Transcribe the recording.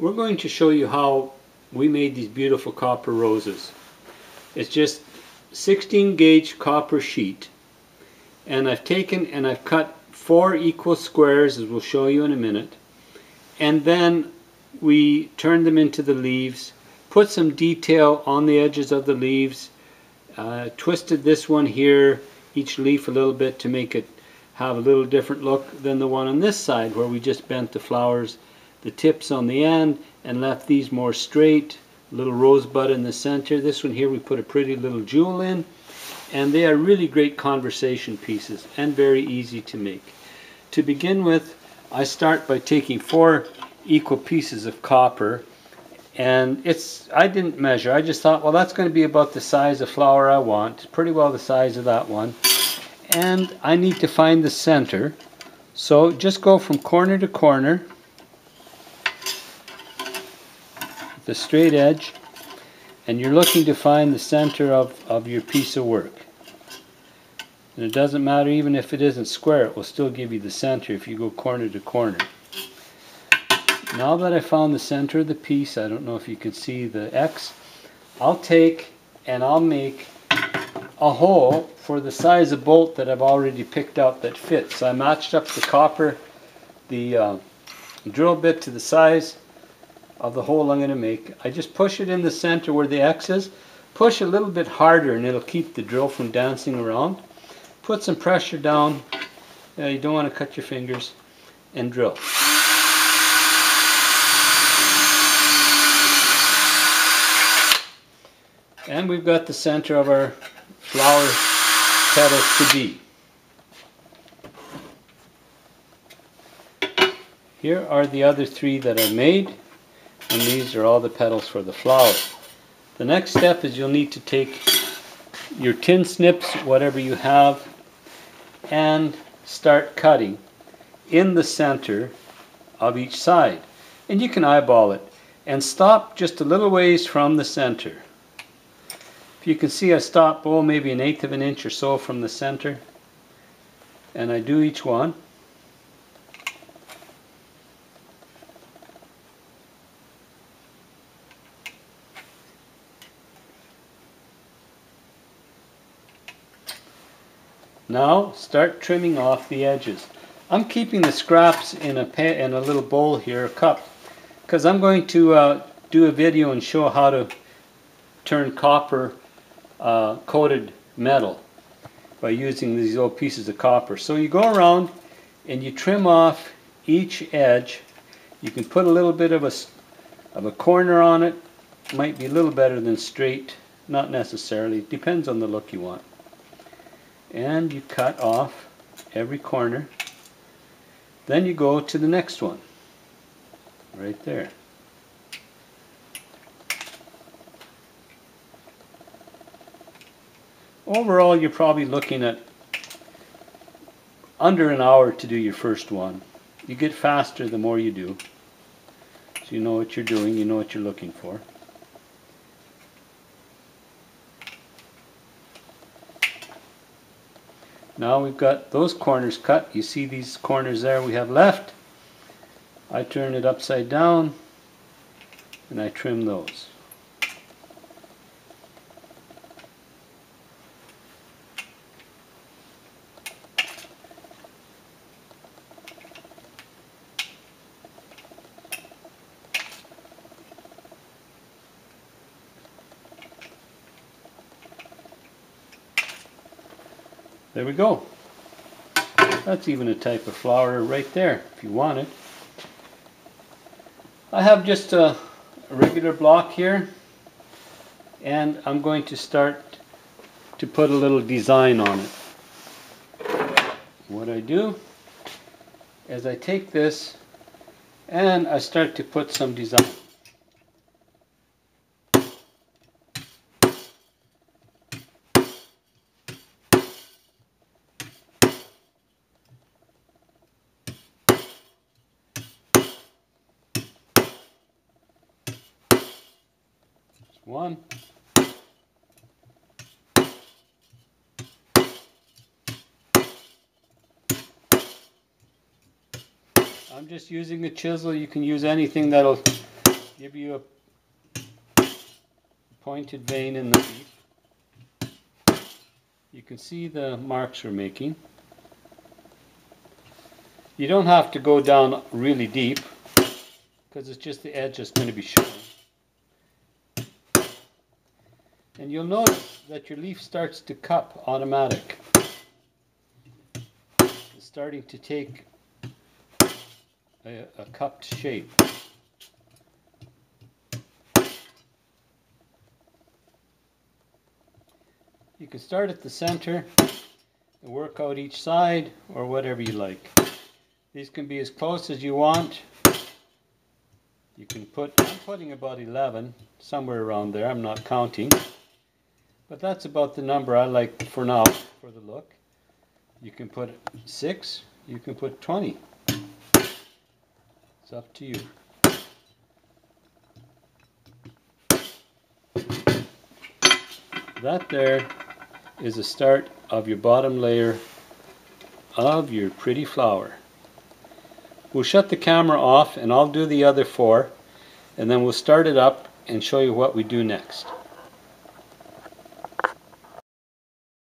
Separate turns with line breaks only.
We're going to show you how we made these beautiful copper roses. It's just 16 gauge copper sheet, and I've taken and I've cut 4 equal squares, as we'll show you in a minute, and then we turned them into the leaves, put some detail on the edges of the leaves, twisted this one here, each leaf a little bit to make it have a little different look than the one on this side, where we just bent the flowers, the tips on the end, and left these more straight. A little rosebud in the center. This one here we put a pretty little jewel in, and they are really great conversation pieces and very easy to make. To begin with, I start by taking 4 equal pieces of copper, and I didn't measure. I just thought, well, that's going to be about the size of flower I want, pretty well the size of that one, and I need to find the center. So just go from corner to corner, the straight edge, and you're looking to find the center of your piece of work. And it doesn't matter, even if it isn't square, it will still give you the center if you go corner to corner. Now that I found the center of the piece, I don't know if you can see the X, I'll take and I'll make a hole for the size of bolt that I've already picked out that fits. So I matched up the copper, the drill bit, to the size of the hole I'm going to make. I just push it in the center where the X is. Push a little bit harder and it'll keep the drill from dancing around. Put some pressure down. You don't want to cut your fingers. And drill. And we've got the center of our flower petals to be. Here are the other 3 that I made. And these are all the petals for the flower. The next step is you'll need to take your tin snips, whatever you have, and start cutting in the center of each side. And you can eyeball it and stop just a little ways from the center. If you can see, I stop, maybe 1/8 of an inch or so from the center, and I do each one. Now start trimming off the edges. I'm keeping the scraps in a little bowl here, a cup, because I'm going to do a video and show how to turn copper coated metal by using these old pieces of copper. So you go around and you trim off each edge. You can put a little bit of a corner on it. Might be a little better than straight, not necessarily. It depends on the look you want. And you cut off every corner. Then you go to the next one, right there. Overall, you're probably looking at under an hour to do your first one. You get faster the more you do. So you know what you're doing, you know what you're looking for. Now we've got those corners cut. You see these corners there we have left. I turn it upside down and I trim those. There we go. That's even a type of flower right there, if you want it. I have just a regular block here, and I'm going to start to put a little design on it. What I do is I take this and I start to put some design. One. I'm just using a chisel. You can use anything that'll give you a pointed vein in the leaf. You can see the marks we're making. You don't have to go down really deep because it's just the edge that's going to be showing. And you'll notice that your leaf starts to cup automatic. It's starting to take a cupped shape. You can start at the center and work out each side or whatever you like. These can be as close as you want. You can put, I'm putting about 11, somewhere around there, I'm not counting. But that's about the number I like for now, for the look. You can put 6, you can put 20. It's up to you. That there is the start of your bottom layer of your pretty flower. We'll shut the camera off and I'll do the other 4, and then we'll start it up and show you what we do next.